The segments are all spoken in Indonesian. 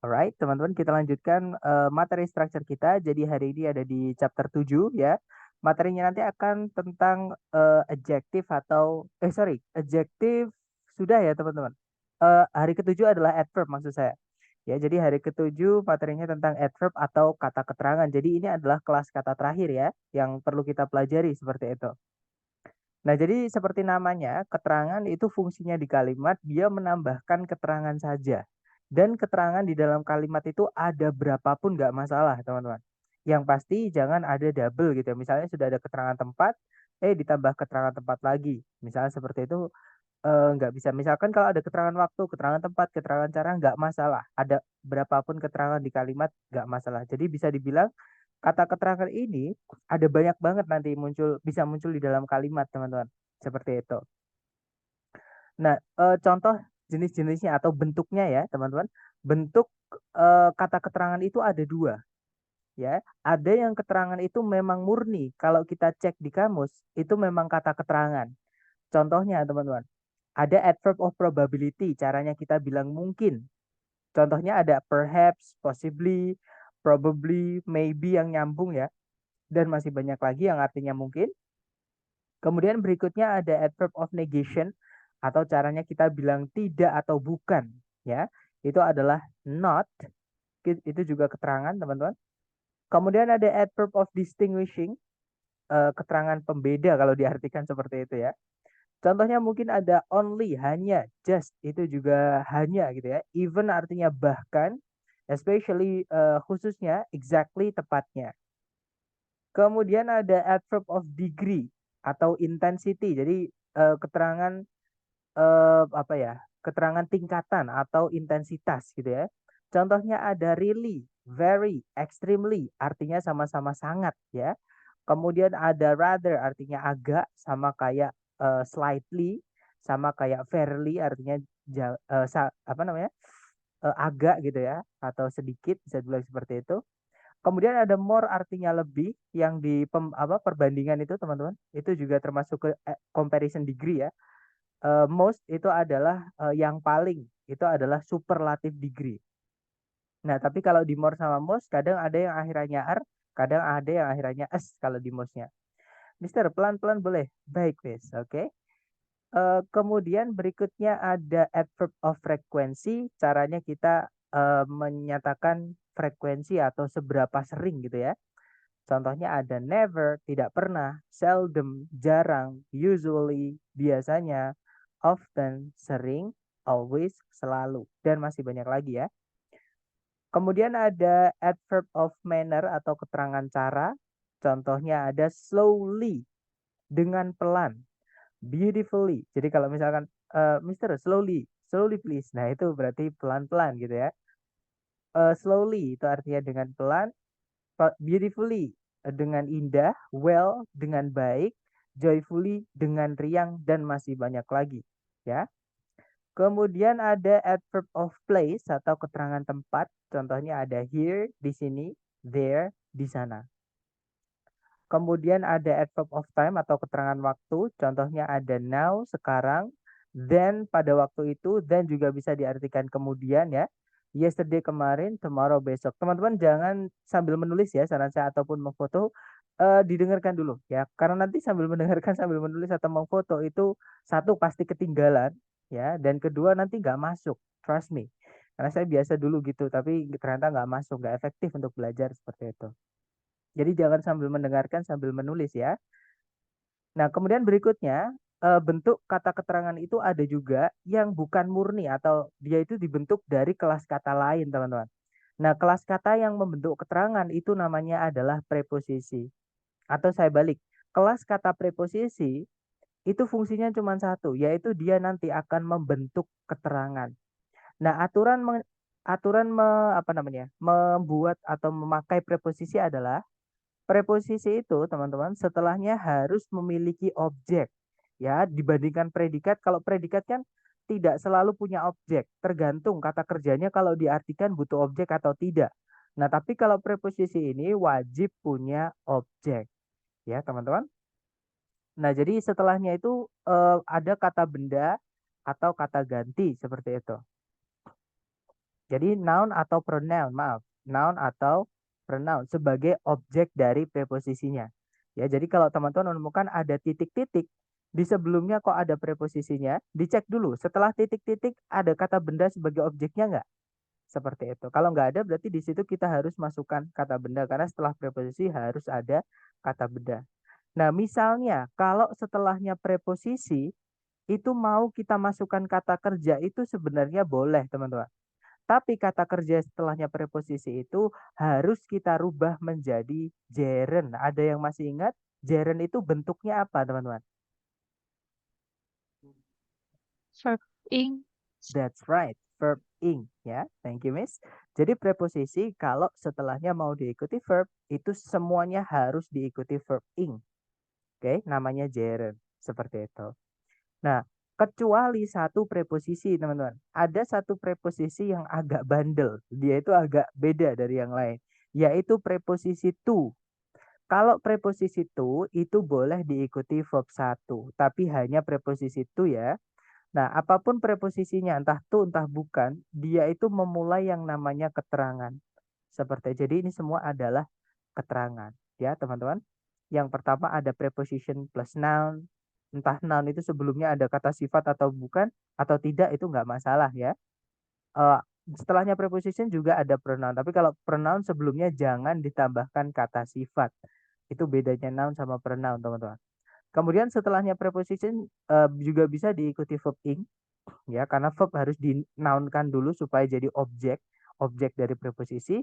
Alright, teman-teman, kita lanjutkan materi structure kita. Jadi hari ini ada di chapter 7 ya. Materinya nanti akan tentang adjective atau adjective sudah ya, teman-teman. Hari ketujuh adalah adverb maksud saya. Ya, jadi hari ketujuh materinya tentang adverb atau kata keterangan. Jadi ini adalah kelas kata terakhir ya, yang perlu kita pelajari seperti itu. Nah, jadi seperti namanya, keterangan itu fungsinya di kalimat, dia menambahkan keterangan saja. Dan keterangan di dalam kalimat itu ada berapapun nggak masalah, teman-teman. Yang pasti jangan ada double gitu ya. Misalnya sudah ada keterangan tempat, ditambah keterangan tempat lagi. Misalnya seperti itu, nggak bisa. Misalkan kalau ada keterangan waktu, keterangan tempat, keterangan cara, nggak masalah. Ada berapapun keterangan di kalimat, nggak masalah. Jadi bisa dibilang kata keterangan ini ada banyak banget nanti bisa muncul di dalam kalimat, teman-teman. Seperti itu. Nah, contoh jenis-jenisnya atau bentuknya ya, teman-teman. Bentuk kata keterangan itu ada dua, ya. Ada yang keterangan itu memang murni. Kalau kita cek di kamus, itu memang kata keterangan. Contohnya, teman-teman. Ada adverb of probability, caranya kita bilang mungkin. Contohnya ada perhaps, possibly, probably, maybe yang nyambung ya. Dan masih banyak lagi yang artinya mungkin. Kemudian berikutnya ada adverb of negation atau caranya kita bilang tidak atau bukan ya. Itu adalah not. Itu juga keterangan, teman-teman. Kemudian ada adverb of distinguishing, keterangan pembeda kalau diartikan seperti itu ya. Contohnya mungkin ada only, hanya, just, itu juga hanya gitu ya. Even artinya bahkan, especially, khususnya, exactly, tepatnya. Kemudian ada adverb of degree atau intensity. Jadi keterangan apa ya? Keterangan tingkatan atau intensitas gitu ya. Contohnya ada really, very, extremely, artinya sama-sama sangat ya. Kemudian ada rather, artinya agak, sama kayak slightly, sama kayak fairly, artinya apa namanya? Agak gitu ya, atau sedikit bisa dibilang seperti itu. Kemudian ada more, artinya lebih, yang di perbandingan itu, teman-teman. Itu juga termasuk ke comparison degree ya. Most itu adalah yang paling, itu adalah superlative degree. Nah, tapi kalau di more sama most, kadang ada yang akhirannya r, kadang ada yang akhirannya s kalau di mostnya. Mister, pelan-pelan boleh? Baik, Miss. Oke. Kemudian berikutnya ada adverb of frequency. Caranya kita menyatakan frekuensi atau seberapa sering gitu ya. Contohnya ada never, tidak pernah, seldom, jarang, usually, biasanya, often, sering, always, selalu, dan masih banyak lagi ya. Kemudian ada adverb of manner atau keterangan cara. Contohnya ada slowly, dengan pelan, beautifully. Jadi kalau misalkan Mister slowly, slowly please. Nah, itu berarti pelan-pelan gitu ya. Slowly itu artinya dengan pelan, beautifully dengan indah, well dengan baik, joyfully dengan riang, dan masih banyak lagi ya. Kemudian ada adverb of place atau keterangan tempat. Contohnya ada here di sini, there di sana. Kemudian ada adverb of time atau keterangan waktu. Contohnya ada now sekarang, then pada waktu itu, dan juga bisa diartikan kemudian ya. Yesterday kemarin, tomorrow besok. Teman-teman jangan sambil menulis ya saran saya ataupun memfoto, didengarkan dulu ya. Karena nanti sambil mendengarkan sambil menulis atau memfoto itu satu pasti ketinggalan ya, dan kedua nanti nggak masuk. Trust me. Karena saya biasa dulu gitu, tapi ternyata nggak masuk, nggak efektif untuk belajar seperti itu. Jadi jangan sambil mendengarkan sambil menulis ya. Nah, kemudian berikutnya, bentuk kata keterangan itu ada juga yang bukan murni atau dia itu dibentuk dari kelas kata lain, teman-teman. Nah, kelas kata yang membentuk keterangan itu namanya adalah preposisi. Atau saya balik, kelas kata preposisi itu fungsinya cuma satu, yaitu dia nanti akan membentuk keterangan. Nah, apa namanya? Membuat atau memakai preposisi adalah preposisi itu, teman-teman, setelahnya harus memiliki objek. Ya, dibandingkan predikat, kalau predikat kan tidak selalu punya objek, tergantung kata kerjanya kalau diartikan butuh objek atau tidak. Nah, tapi kalau preposisi ini wajib punya objek, ya, teman-teman. Nah, jadi setelahnya itu ada kata benda atau kata ganti seperti itu. Jadi noun atau pronoun, maaf, noun atau pronoun sebagai objek dari preposisinya. Ya, jadi kalau teman-teman menemukan ada titik-titik di sebelumnya kok ada preposisinya, dicek dulu. Setelah titik-titik ada kata benda sebagai objeknya nggak? Seperti itu. Kalau nggak ada berarti di situ kita harus masukkan kata benda karena setelah preposisi harus ada kata benda. Nah, misalnya kalau setelahnya preposisi itu mau kita masukkan kata kerja itu sebenarnya boleh, teman-teman. Tapi kata kerja setelahnya preposisi itu harus kita rubah menjadi gerund. Ada yang masih ingat? Gerund itu bentuknya apa, teman-teman? Verb ing. That's right, verb ing ya. Thank you, Miss. Jadi preposisi kalau setelahnya mau diikuti verb itu semuanya harus diikuti verb ing. Oke, namanya gerund seperti itu. Nah, kecuali satu preposisi, teman-teman. Ada satu preposisi yang agak bandel. Dia itu agak beda dari yang lain, yaitu preposisi to. Kalau preposisi to itu boleh diikuti verb satu, tapi hanya preposisi to ya. Nah, apapun preposisinya, entah to, entah bukan, dia itu memulai yang namanya keterangan. Seperti jadi ini semua adalah keterangan, ya teman-teman. Yang pertama ada preposition plus noun. Entah noun itu sebelumnya ada kata sifat atau bukan, atau tidak itu nggak masalah ya. Eh, Setelahnya preposition juga ada pronoun, tapi kalau pronoun sebelumnya jangan ditambahkan kata sifat. Itu bedanya noun sama pronoun, teman-teman. Kemudian setelahnya preposition juga bisa diikuti verb ing ya karena verb harus dinounkan dulu supaya jadi objek dari preposisi.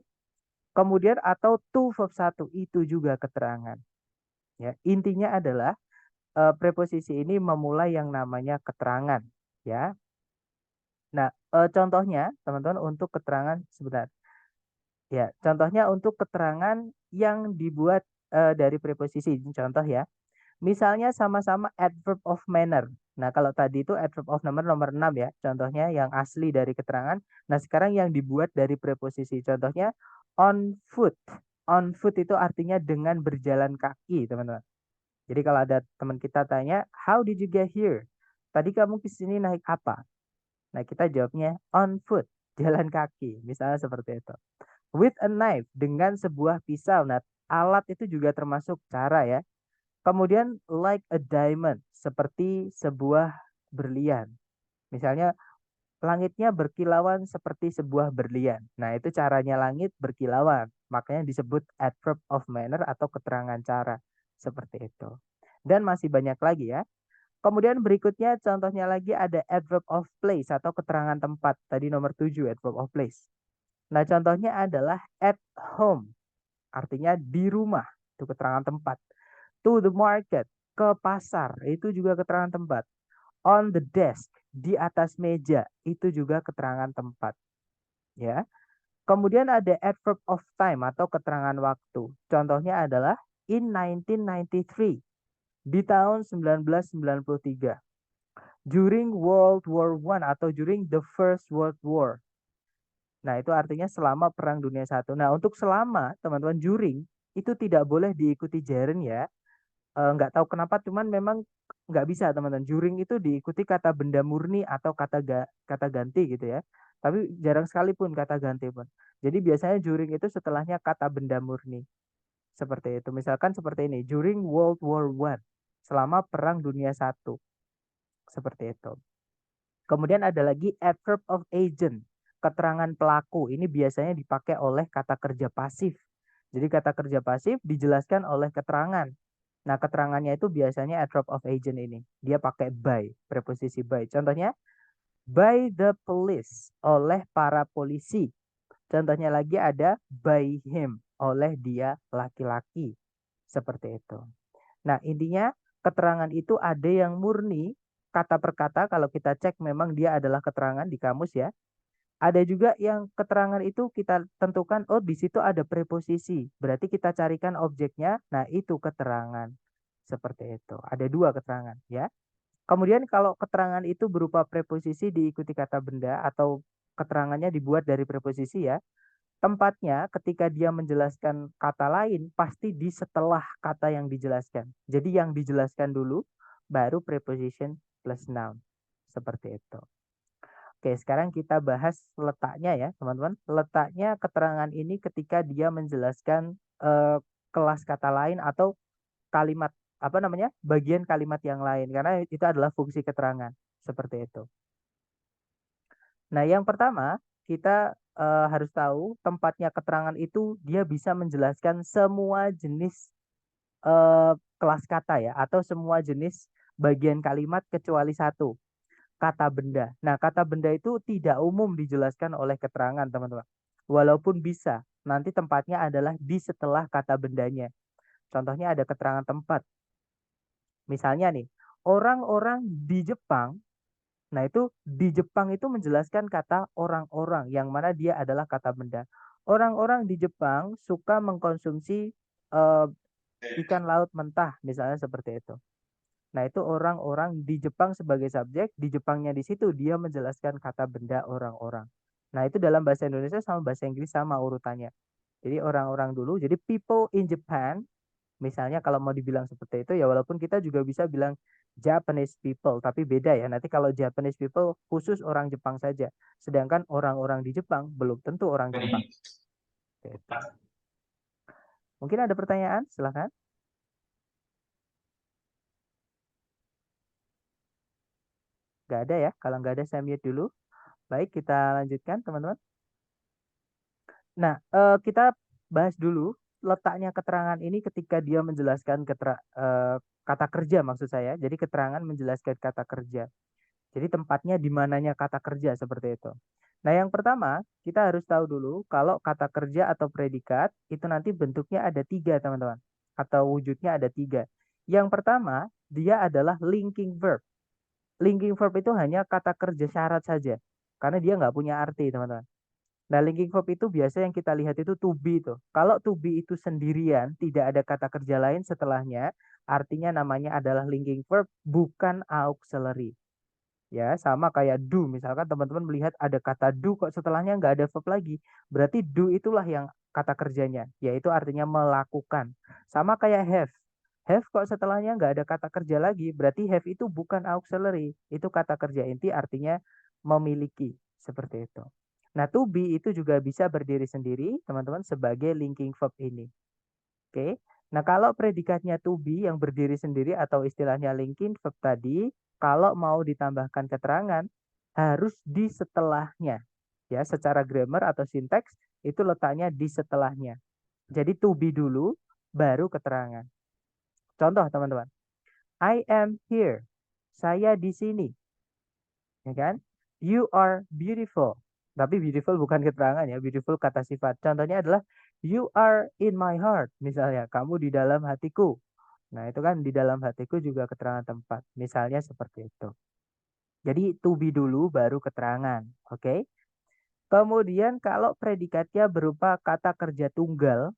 Kemudian atau to verb satu itu juga keterangan. Ya, intinya adalah preposisi ini memulai yang namanya keterangan ya. Nah, contohnya teman-teman untuk keterangan sebentar. Ya, contohnya untuk keterangan yang dibuat dari preposisi. Ini contoh ya. Misalnya sama-sama adverb of manner. Nah, kalau tadi itu adverb of manner nomor 6 ya, contohnya yang asli dari keterangan. Nah, sekarang yang dibuat dari preposisi. Contohnya on foot. On foot itu artinya dengan berjalan kaki, teman-teman. Jadi kalau ada teman kita tanya, how did you get here? Tadi kamu ke sini naik apa? Nah, kita jawabnya on foot, jalan kaki. Misalnya seperti itu. With a knife, dengan sebuah pisau. Nah, alat itu juga termasuk cara ya. Kemudian like a diamond, seperti sebuah berlian. Misalnya langitnya berkilauan seperti sebuah berlian. Nah, itu caranya langit berkilauan. Makanya disebut adverb of manner atau keterangan cara. Seperti itu. Dan masih banyak lagi ya. Kemudian berikutnya contohnya lagi ada adverb of place atau keterangan tempat. Tadi nomor 7 adverb of place. Nah, contohnya adalah at home. Artinya di rumah. Itu keterangan tempat. To the market, ke pasar, itu juga keterangan tempat. On the desk, di atas meja, itu juga keterangan tempat. Ya. Kemudian ada adverb of time atau keterangan waktu. Contohnya adalah in 1993, di tahun 1993. During World War I atau during the First World War. Nah, itu artinya selama Perang Dunia I. Nah, untuk selama, teman-teman, during, itu tidak boleh diikuti gerund ya. Nggak tahu kenapa cuman memang nggak bisa teman-teman juring itu diikuti kata benda murni atau kata ganti gitu ya, tapi jarang sekali pun kata ganti pun. Jadi biasanya juring itu setelahnya kata benda murni seperti itu. Misalkan seperti ini, during World War One, selama Perang Dunia I, seperti itu. Kemudian ada lagi adverb of agent, keterangan pelaku. Ini biasanya dipakai oleh kata kerja pasif. Jadi kata kerja pasif dijelaskan oleh keterangan. Nah, keterangannya itu biasanya adverb of agent ini. Dia pakai by, preposisi by. Contohnya, by the police, oleh para polisi. Contohnya lagi ada by him, oleh dia laki-laki. Seperti itu. Nah, intinya keterangan itu ada yang murni, kata per kata, kalau kita cek memang dia adalah keterangan di kamus ya. Ada juga yang keterangan itu kita tentukan, oh di situ ada preposisi. Berarti kita carikan objeknya, nah itu keterangan. Seperti itu. Ada dua keterangan ya. Kemudian kalau keterangan itu berupa preposisi diikuti kata benda atau keterangannya dibuat dari preposisi ya. Tempatnya ketika dia menjelaskan kata lain pasti di setelah kata yang dijelaskan. Jadi yang dijelaskan dulu baru preposition plus noun. Seperti itu. Oke, sekarang kita bahas letaknya ya, teman-teman. Letaknya keterangan ini ketika dia menjelaskan kelas kata lain atau kalimat apa namanya? Bagian kalimat yang lain karena itu adalah fungsi keterangan, seperti itu. Nah, yang pertama kita harus tahu tempatnya keterangan itu dia bisa menjelaskan semua jenis kelas kata ya atau semua jenis bagian kalimat kecuali satu, kata benda. Nah, kata benda itu tidak umum dijelaskan oleh keterangan, teman-teman. Walaupun bisa, nanti tempatnya adalah di setelah kata bendanya. Contohnya ada keterangan tempat. Misalnya nih, orang-orang di Jepang. Nah, itu di Jepang itu menjelaskan kata orang-orang yang mana dia adalah kata benda. Orang-orang di Jepang suka mengkonsumsi eh, ikan laut mentah, misalnya seperti itu. Nah, itu orang-orang di Jepang sebagai subjek, di Jepangnya di situ dia menjelaskan kata benda orang-orang. Nah, itu dalam bahasa Indonesia sama bahasa Inggris sama urutannya. Jadi orang-orang dulu, jadi people in Japan, misalnya kalau mau dibilang seperti itu ya walaupun kita juga bisa bilang Japanese people, tapi beda ya. Nanti kalau Japanese people khusus orang Jepang saja. Sedangkan orang-orang di Jepang belum tentu orang Jepang. Gitu. Mungkin ada pertanyaan? Silahkan. Nggak ada ya? Kalau nggak ada saya mute dulu. Baik, kita lanjutkan teman-teman. Nah, kita bahas dulu letaknya keterangan ini ketika dia menjelaskan kata kerja maksud saya. Jadi keterangan menjelaskan kata kerja. Jadi tempatnya di mananya kata kerja seperti itu. Nah, yang pertama kita harus tahu dulu kalau kata kerja atau predikat itu nanti bentuknya ada tiga, teman-teman. Atau wujudnya ada tiga. Yang pertama, dia adalah linking verb. Linking verb itu hanya kata kerja syarat saja. Karena dia nggak punya arti, teman-teman. Nah, linking verb itu biasa yang kita lihat itu to be itu. Kalau to be itu sendirian, tidak ada kata kerja lain setelahnya, artinya namanya adalah linking verb, bukan auxiliary. Ya, sama kayak do. Misalkan teman-teman melihat ada kata do kok setelahnya nggak ada verb lagi. Berarti do itulah yang kata kerjanya, yaitu artinya melakukan. Sama kayak have. Have kok setelahnya nggak ada kata kerja lagi, berarti have itu bukan auxiliary. Itu kata kerja inti artinya memiliki. Seperti itu. Nah, to be itu juga bisa berdiri sendiri, teman-teman, sebagai linking verb ini. Oke. Nah, kalau predikatnya to be yang berdiri sendiri atau istilahnya linking verb tadi, kalau mau ditambahkan keterangan, harus di setelahnya. Ya, secara grammar atau sinteks, itu letaknya di setelahnya. Jadi to be dulu, baru keterangan. Contoh, teman-teman. I am here. Saya di sini. Ya kan? You are beautiful. Tapi beautiful bukan keterangan ya, beautiful kata sifat. Contohnya adalah you are in my heart. Misalnya, kamu di dalam hatiku. Nah, itu kan di dalam hatiku juga keterangan tempat. Misalnya seperti itu. Jadi to be dulu baru keterangan. Oke. Kemudian kalau predikatnya berupa kata kerja tunggal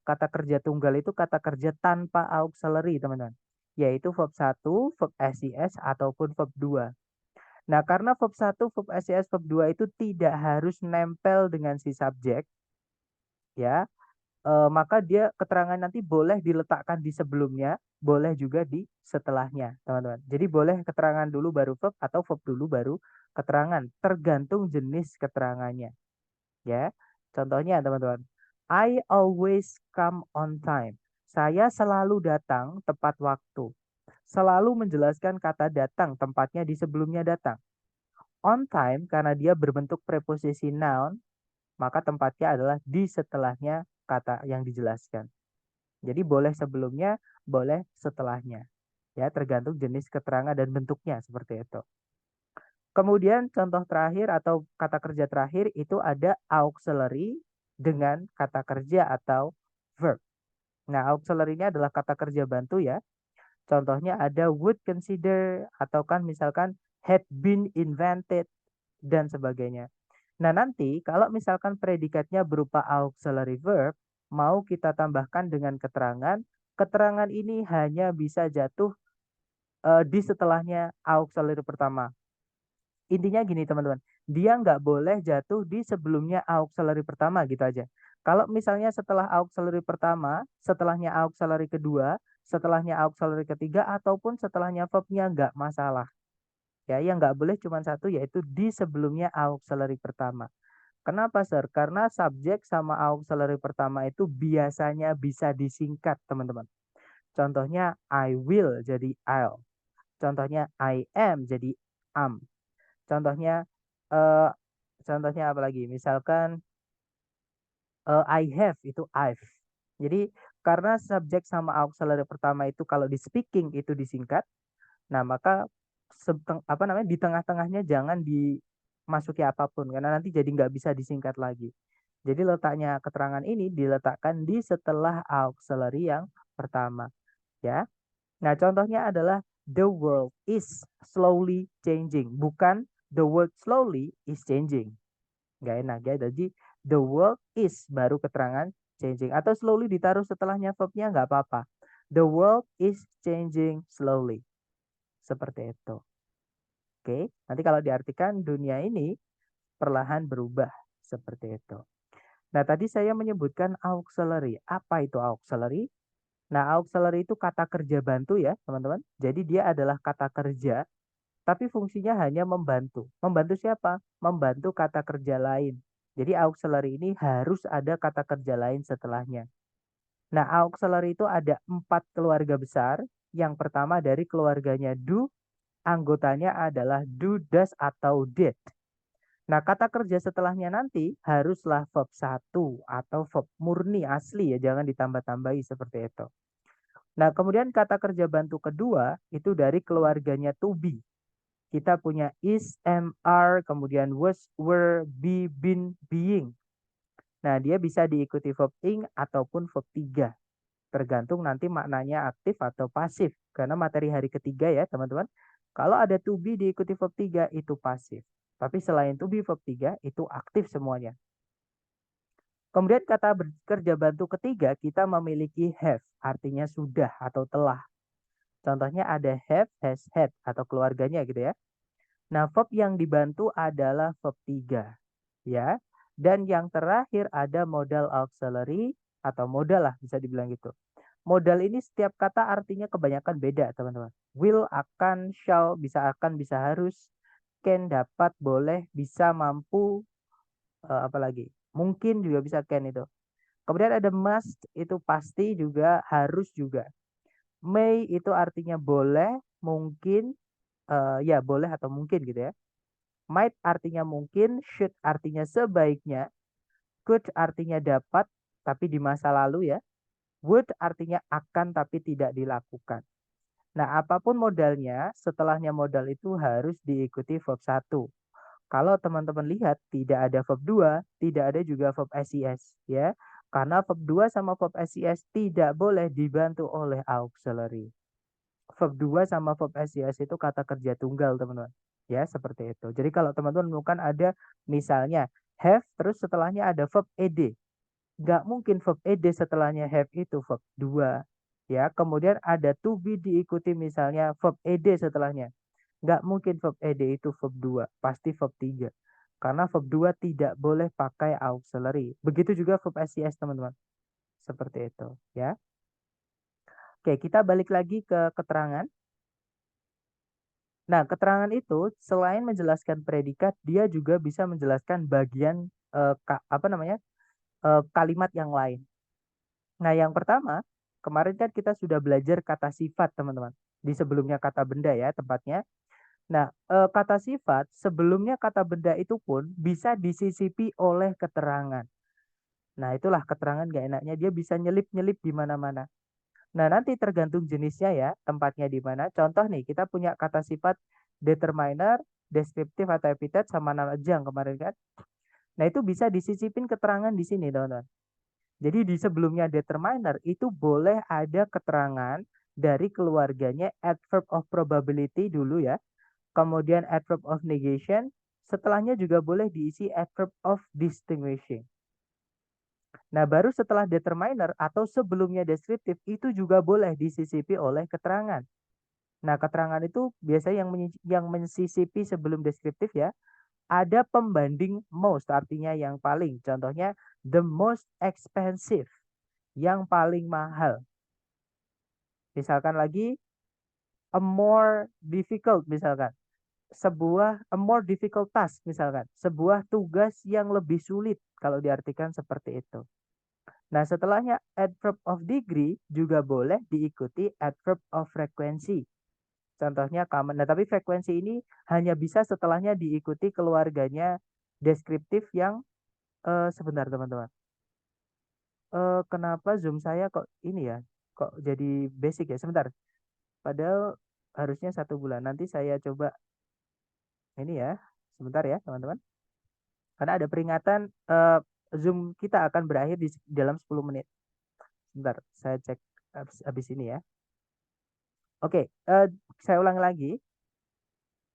itu kata kerja tanpa auxiliary, teman-teman. Yaitu verb 1, verb SIS, ataupun verb 2. Nah, karena verb 1, verb SIS, verb 2 itu tidak harus nempel dengan si subjek, ya, maka dia keterangan nanti boleh diletakkan di sebelumnya, boleh juga di setelahnya, teman-teman. Jadi boleh keterangan dulu baru verb atau verb dulu baru keterangan, tergantung jenis keterangannya, ya. Contohnya, teman-teman, I always come on time. Saya selalu datang tepat waktu. Selalu menjelaskan kata datang, tempatnya di sebelumnya datang. On time karena dia berbentuk preposisi noun, maka tempatnya adalah di setelahnya kata yang dijelaskan. Jadi boleh sebelumnya, boleh setelahnya. Ya, tergantung jenis keterangan dan bentuknya seperti itu. Kemudian contoh terakhir atau kata kerja terakhir itu ada auxiliary dengan kata kerja atau verb. Nah, auxiliary-nya adalah kata kerja bantu ya. Contohnya ada would consider atau kan misalkan had been invented dan sebagainya. Nah, nanti kalau misalkan predikatnya berupa auxiliary verb, mau kita tambahkan dengan keterangan, keterangan ini hanya bisa jatuh di setelahnya auxiliary pertama. Intinya gini, teman-teman, dia nggak boleh jatuh di sebelumnya auxiliary pertama gitu aja. Kalau misalnya setelah auxiliary pertama, setelahnya auxiliary kedua, setelahnya auxiliary ketiga, ataupun setelahnya verbnya nggak masalah. Ya, yang nggak boleh cuma satu yaitu di sebelumnya auxiliary pertama. Kenapa, Sir? Karena subjek sama auxiliary pertama itu biasanya bisa disingkat, teman-teman. Contohnya I will jadi I'll. Contohnya I am jadi am. Contohnya eh contohnya apa lagi? Misalkan I have itu I've. Jadi karena subjek sama auxiliary pertama itu kalau di speaking itu disingkat, nah maka di tengah-tengahnya jangan dimasuki apapun karena nanti jadi nggak bisa disingkat lagi. Jadi letaknya keterangan ini diletakkan di setelah auxiliary yang pertama, ya. Nah, contohnya adalah the world is slowly changing, bukan the world slowly is changing. Nggak enak ya. Jadi the world is baru keterangan changing atau slowly ditaruh setelahnya verbnya nggak apa-apa. The world is changing slowly. Seperti itu. Oke, nanti kalau diartikan dunia ini perlahan berubah seperti itu. Nah, tadi saya menyebutkan auxiliary. Apa itu auxiliary? Nah, auxiliary itu kata kerja bantu ya, teman-teman. Jadi dia adalah kata kerja, tapi fungsinya hanya membantu. Membantu siapa? Membantu kata kerja lain. Jadi auxiliary ini harus ada kata kerja lain setelahnya. Nah, auxiliary itu ada 4 keluarga besar. Yang pertama dari keluarganya do, anggotanya adalah do, does, atau did. Nah, kata kerja setelahnya nanti haruslah verb 1 atau verb murni asli ya, jangan ditambah-tambahi seperti itu. Nah, kemudian kata kerja bantu kedua itu dari keluarganya to be. Kita punya is, am, are, kemudian was, were, be, been, being. Nah, dia bisa diikuti verb ing ataupun verb 3. Tergantung nanti maknanya aktif atau pasif. Karena materi hari ketiga ya, teman-teman. Kalau ada to be diikuti verb 3 itu pasif. Tapi selain to be verb 3 itu aktif semuanya. Kemudian kata kerja bantu ketiga kita memiliki have, artinya sudah atau telah. Contohnya ada have, has, had atau keluarganya gitu ya. Nah, verb yang dibantu adalah verb 3 ya. Dan yang terakhir ada modal auxiliary atau modal lah bisa dibilang gitu. Modal ini setiap kata artinya kebanyakan beda, teman-teman. Will, akan, shall, bisa akan, bisa harus, can, dapat, boleh, bisa, mampu, apalagi mungkin juga bisa can itu. Kemudian ada must itu pasti juga, harus juga. May itu artinya boleh, mungkin, ya boleh atau mungkin gitu ya. Might artinya mungkin, should artinya sebaiknya, could artinya dapat tapi di masa lalu ya. Would artinya akan tapi tidak dilakukan. Nah, apapun modalnya, setelahnya modal itu harus diikuti verb 1. Kalau teman-teman lihat tidak ada verb 2, tidak ada juga verb SIS ya. Karena verb 2 sama verb SIS tidak boleh dibantu oleh auxiliary. Verb 2 sama verb SIS itu kata kerja tunggal, teman-teman. Ya, seperti itu. Jadi kalau teman-teman menemukan ada misalnya have terus setelahnya ada verb ed. Nggak mungkin verb ed setelahnya have itu verb 2. Ya, kemudian ada to be diikuti misalnya verb ed setelahnya. Nggak mungkin verb ed itu verb 2, pasti verb 3. Karena verb 2 tidak boleh pakai auxiliary. Begitu juga verb SIS, teman-teman. Seperti itu, ya. Oke, kita balik lagi ke keterangan. Nah, keterangan itu selain menjelaskan predikat, dia juga bisa menjelaskan bagian kalimat yang lain. Nah, yang pertama, kemarin kan kita sudah belajar kata sifat, teman-teman. Di sebelumnya kata benda ya, tempatnya. Nah, kata sifat sebelumnya kata benda itu pun bisa disisipi oleh keterangan. Nah, itulah keterangan gak enaknya dia bisa nyelip-nyelip di mana-mana. Nah, nanti tergantung jenisnya ya, tempatnya di mana. Contoh nih, kita punya kata sifat determiner, deskriptif atau epitet sama nama ajang kemarin kan. Nah, itu bisa disisipin keterangan di sini, teman-teman. Jadi di sebelumnya determiner itu boleh ada keterangan dari keluarganya adverb of probability dulu ya. Kemudian adverb of negation, setelahnya juga boleh diisi adverb of distinguishing. Nah, baru setelah determiner atau sebelumnya deskriptif itu juga boleh disisipi oleh keterangan. Nah, keterangan itu biasanya yang mensisipi sebelum deskriptif ya. Ada pembanding most artinya yang paling. Contohnya the most expensive, yang paling mahal. Misalkan lagi a more difficult misalkan. sebuah a more difficult task misalkan, sebuah tugas yang lebih sulit kalau diartikan seperti itu. Nah, setelahnya adverb of degree juga boleh diikuti adverb of frequency. Contohnya common. Nah, tapi frekuensi ini hanya bisa setelahnya diikuti keluarganya deskriptif yang sebentar teman-teman. Kenapa Zoom saya kok ini ya? Kok jadi basic ya? Sebentar. Padahal harusnya 1 bulan. Nanti saya coba ini ya. Sebentar ya, teman-teman. Karena ada peringatan Zoom kita akan berakhir di dalam 10 menit. Sebentar, saya cek habis ini ya. Oke, saya ulang lagi.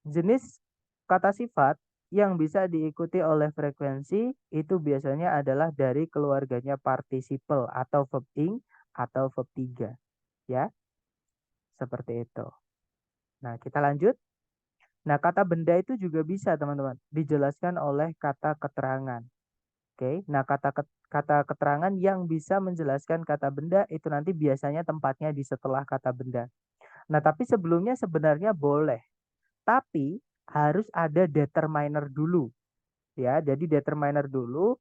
Jenis kata sifat yang bisa diikuti oleh frekuensi itu biasanya adalah dari keluarganya participle atau verb ing atau verb 3. Ya, seperti itu. Nah, kita lanjut. Nah, kata benda itu juga bisa, teman-teman, dijelaskan oleh kata keterangan. Oke, nah kata keterangan yang bisa menjelaskan kata benda itu nanti biasanya tempatnya di setelah kata benda. Nah, tapi sebelumnya sebenarnya boleh, tapi harus ada determiner dulu. Ya, jadi determiner dulu,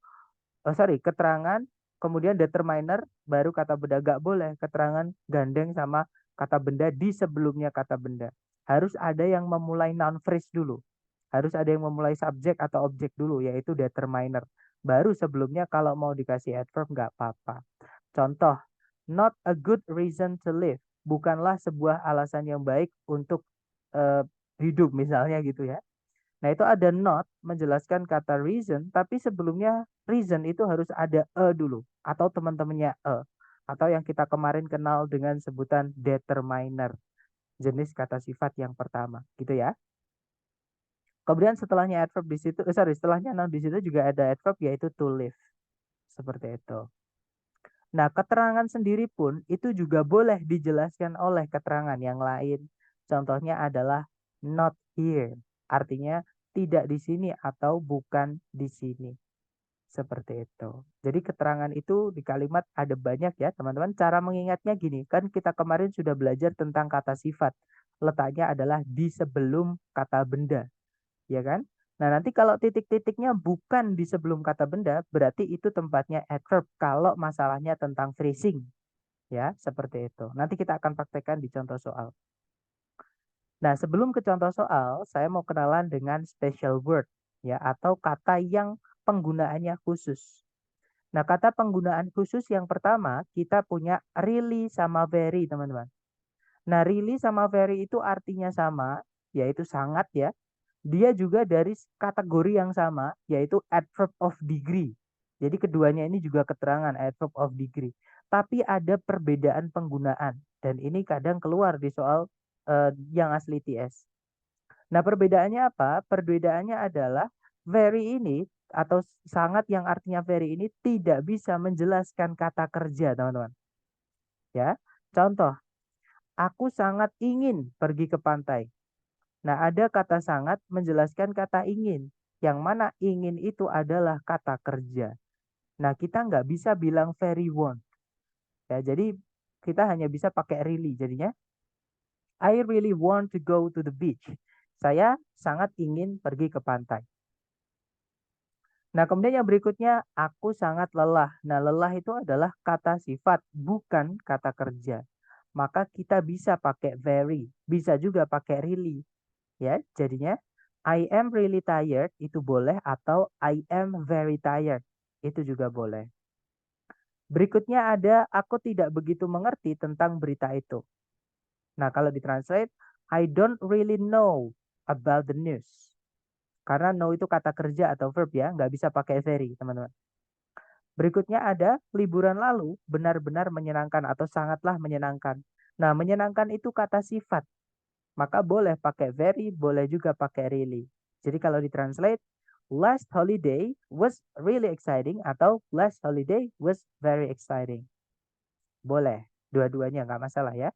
keterangan, kemudian determiner, baru kata benda. Gak boleh keterangan gandeng sama kata benda di sebelumnya kata benda. Harus ada yang memulai noun phrase dulu. Harus ada yang memulai subjek atau objek dulu, yaitu determiner. Baru sebelumnya kalau mau dikasih adverb nggak apa-apa. Contoh, not a good reason to live. Bukanlah sebuah alasan yang baik untuk hidup misalnya gitu ya. Nah, itu ada not menjelaskan kata reason, tapi sebelumnya reason itu harus ada dulu atau teman-temannya atau yang kita kemarin kenal dengan sebutan determiner, jenis kata sifat yang pertama, gitu ya. Kemudian setelahnya adverb di situ, setelahnya noun di situ juga ada adverb yaitu to live. Seperti itu. Nah, keterangan sendiri pun itu juga boleh dijelaskan oleh keterangan yang lain. Contohnya adalah not here. Artinya tidak di sini atau bukan di sini. Seperti itu. Jadi keterangan itu di kalimat ada banyak ya, teman-teman. Cara mengingatnya gini, kan kita kemarin sudah belajar tentang kata sifat. Letaknya adalah di sebelum kata benda, ya kan? Nah, nanti kalau titik-titiknya bukan di sebelum kata benda, berarti itu tempatnya adverb kalau masalahnya tentang phrasing. Ya, seperti itu. Nanti kita akan praktekkan di contoh soal. Nah, sebelum ke contoh soal, saya mau kenalan dengan special word ya atau kata yang penggunaannya khusus. Nah, kata penggunaan khusus yang pertama kita punya really sama very, teman-teman. Nah, really sama very itu artinya sama, yaitu sangat ya. Dia juga dari kategori yang sama, yaitu adverb of degree. Jadi keduanya ini juga keterangan adverb of degree. Tapi ada perbedaan penggunaan. Dan ini kadang keluar di soal yang asli TS. Nah, perbedaannya apa? Perbedaannya adalah very ini atau sangat yang artinya very ini tidak bisa menjelaskan kata kerja, teman-teman. Ya, contoh, aku sangat ingin pergi ke pantai. Nah, ada kata sangat menjelaskan kata ingin. Yang mana ingin itu adalah kata kerja. Nah, kita nggak bisa bilang very want. Ya, jadi kita hanya bisa pakai really. Jadinya, I really want to go to the beach. Saya sangat ingin pergi ke pantai. Nah, kemudian yang berikutnya, aku sangat lelah. Nah, lelah itu adalah kata sifat, bukan kata kerja. Maka kita bisa pakai very, bisa juga pakai really. Ya, jadinya I am really tired itu boleh atau I am very tired itu juga boleh. Berikutnya ada aku tidak begitu mengerti tentang berita itu. Nah, kalau ditranslate I don't really know about the news. Karena know itu kata kerja atau verb ya, nggak bisa pakai very, teman-teman. Berikutnya ada liburan lalu benar-benar menyenangkan atau sangatlah menyenangkan. Nah, menyenangkan itu kata sifat. Maka boleh pakai very, boleh juga pakai really. Jadi kalau ditranslate, last holiday was really exciting atau last holiday was very exciting. Boleh, dua-duanya nggak masalah ya.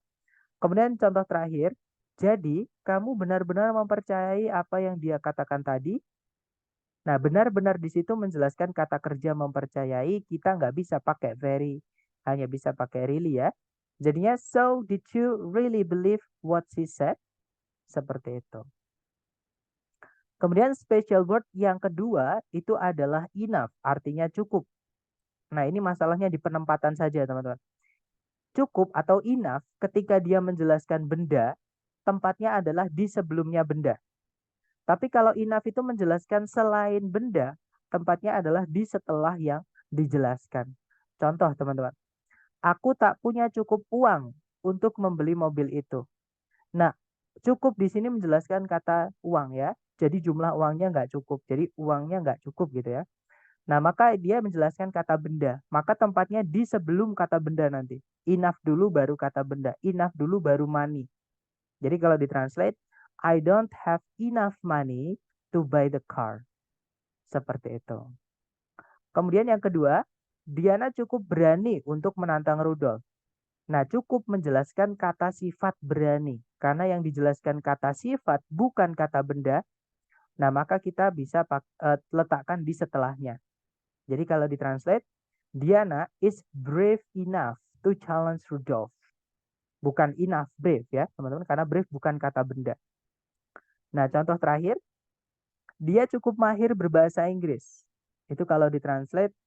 Kemudian contoh terakhir, jadi kamu benar-benar mempercayai apa yang dia katakan tadi. Nah, benar-benar di situ menjelaskan kata kerja mempercayai, kita nggak bisa pakai very, hanya bisa pakai really ya. Jadinya, so did you really believe what she said? Seperti itu. Kemudian special word yang kedua itu adalah enough, artinya cukup. Nah, ini masalahnya di penempatan saja, teman-teman. Cukup atau enough ketika dia menjelaskan benda, tempatnya adalah di sebelumnya benda. Tapi kalau enough itu menjelaskan selain benda, tempatnya adalah di setelah yang dijelaskan. Contoh, teman-teman. Aku tak punya cukup uang untuk membeli mobil itu. Nah, cukup di sini menjelaskan kata uang ya. Jadi jumlah uangnya nggak cukup. Jadi uangnya nggak cukup gitu ya. Nah, maka dia menjelaskan kata benda. Maka tempatnya di sebelum kata benda nanti. Enough dulu baru kata benda. Enough dulu baru money. Jadi kalau ditranslate, I don't have enough money to buy the car. Seperti itu. Kemudian yang kedua, Diana cukup berani untuk menantang Rudolf. Nah, cukup menjelaskan kata sifat berani. Karena yang dijelaskan kata sifat bukan kata benda, nah maka kita bisa letakkan di setelahnya. Jadi kalau ditranslate, Diana is brave enough to challenge Rudolf. Bukan enough brave ya, teman-teman, karena brave bukan kata benda. Nah, contoh terakhir, dia cukup mahir berbahasa Inggris. Itu kalau ditranslate,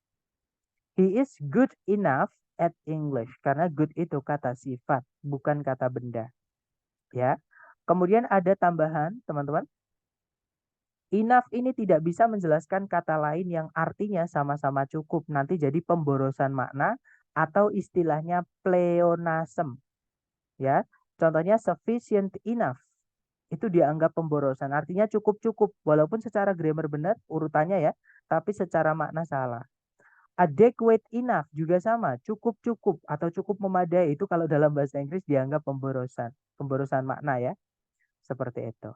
he is good enough at English. Karena good itu kata sifat, bukan kata benda. Ya. Kemudian ada tambahan, teman-teman. Enough ini tidak bisa menjelaskan kata lain yang artinya sama-sama cukup. Nanti jadi pemborosan makna atau istilahnya pleonasm. Ya. Contohnya sufficient enough. Itu dianggap pemborosan. Artinya cukup-cukup. Walaupun secara grammar benar urutannya ya, tapi secara makna salah. Adequate enough juga sama. Cukup-cukup atau cukup memadai. Itu kalau dalam bahasa Inggris dianggap pemborosan. Pemborosan makna ya. Seperti itu.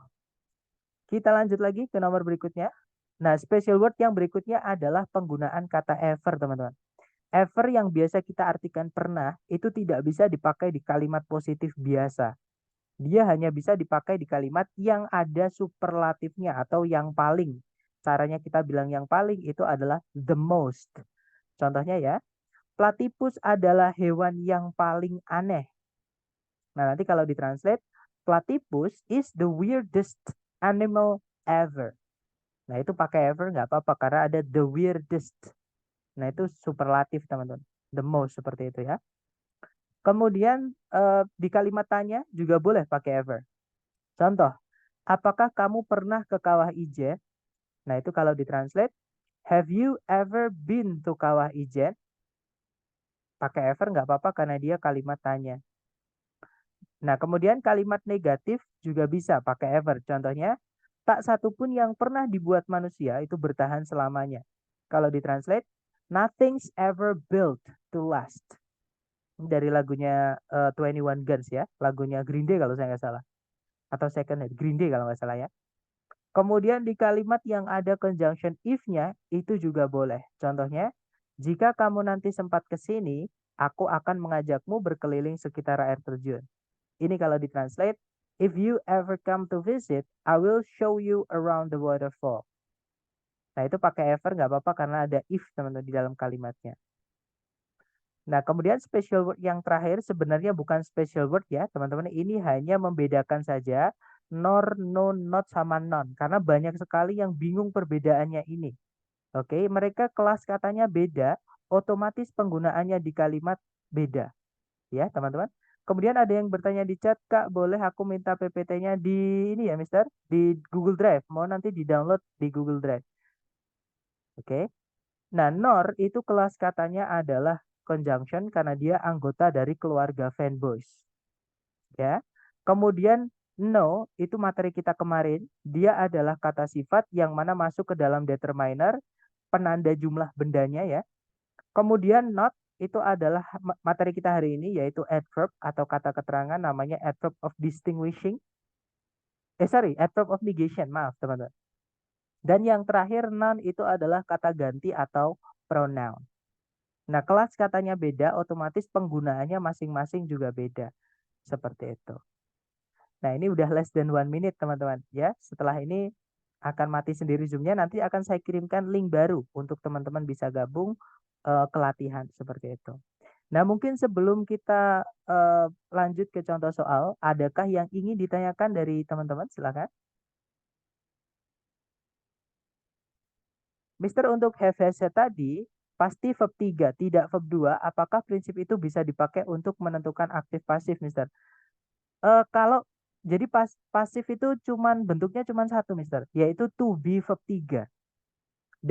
Kita lanjut lagi ke nomor berikutnya. Nah, special word yang berikutnya adalah penggunaan kata ever, teman-teman. Ever yang biasa kita artikan pernah, itu tidak bisa dipakai di kalimat positif biasa. Dia hanya bisa dipakai di kalimat yang ada superlatifnya atau yang paling. Caranya kita bilang yang paling itu adalah the most. Contohnya ya, platypus adalah hewan yang paling aneh. Nah, nanti kalau ditranslate, platypus is the weirdest animal ever. Nah, itu pakai ever nggak apa-apa karena ada the weirdest. Nah, itu superlatif, teman-teman. The most seperti itu ya. Kemudian di kalimat tanya juga boleh pakai ever. Contoh, apakah kamu pernah ke Kawah Ijen? Nah, itu kalau ditranslate, have you ever been to Kawah Ijen? Pakai ever nggak apa-apa karena dia kalimat tanya. Nah, kemudian kalimat negatif juga bisa pakai ever. Contohnya, tak satupun yang pernah dibuat manusia itu bertahan selamanya. Kalau ditranslate, nothing's ever built to last. Dari lagunya 21 Guns ya, lagunya Green Day kalau saya nggak salah. Atau Second Hand, Green Day kalau nggak salah ya. Kemudian di kalimat yang ada conjunction if-nya itu juga boleh. Contohnya, jika kamu nanti sempat ke sini, aku akan mengajakmu berkeliling sekitar air terjun. Ini kalau ditranslate, if you ever come to visit, I will show you around the waterfall. Nah, itu pakai ever nggak apa-apa karena ada if, teman-teman, di dalam kalimatnya. Nah, kemudian special word yang terakhir sebenarnya bukan special word ya, teman-teman. Ini hanya membedakan saja nor, no, not, sama non. Karena banyak sekali yang bingung perbedaannya ini. Oke, mereka kelas katanya beda, otomatis penggunaannya di kalimat beda. Ya, teman-teman. Kemudian ada yang bertanya di chat, Kak, boleh aku minta PPT-nya di ini ya, Mister? Di Google Drive. Mau nanti di-download di Google Drive. Oke. Nah, nor itu kelas katanya adalah conjunction karena dia anggota dari keluarga fanboys. Ya. Kemudian no itu materi kita kemarin, dia adalah kata sifat yang mana masuk ke dalam determiner, penanda jumlah bendanya ya. Kemudian not itu adalah materi kita hari ini yaitu adverb atau kata keterangan namanya adverb of distinguishing. Adverb of negation, maaf teman-teman. Dan yang terakhir noun itu adalah kata ganti atau pronoun. Nah, kelas katanya beda, otomatis penggunaannya masing-masing juga beda. Seperti itu. Nah, ini udah less than 1 minute, teman-teman. Ya, setelah ini akan mati sendiri Zoom-nya. Nanti akan saya kirimkan link baru untuk teman-teman bisa gabung ke latihan seperti itu. Nah, mungkin sebelum kita lanjut ke contoh soal, adakah yang ingin ditanyakan dari teman-teman? Silakan. Mister, untuk have has tadi pasti verb 3, tidak verb 2. Apakah prinsip itu bisa dipakai untuk menentukan aktif pasif, Mister? Kalau jadi pasif itu bentuknya cuman satu, Mister, yaitu to be verb 3.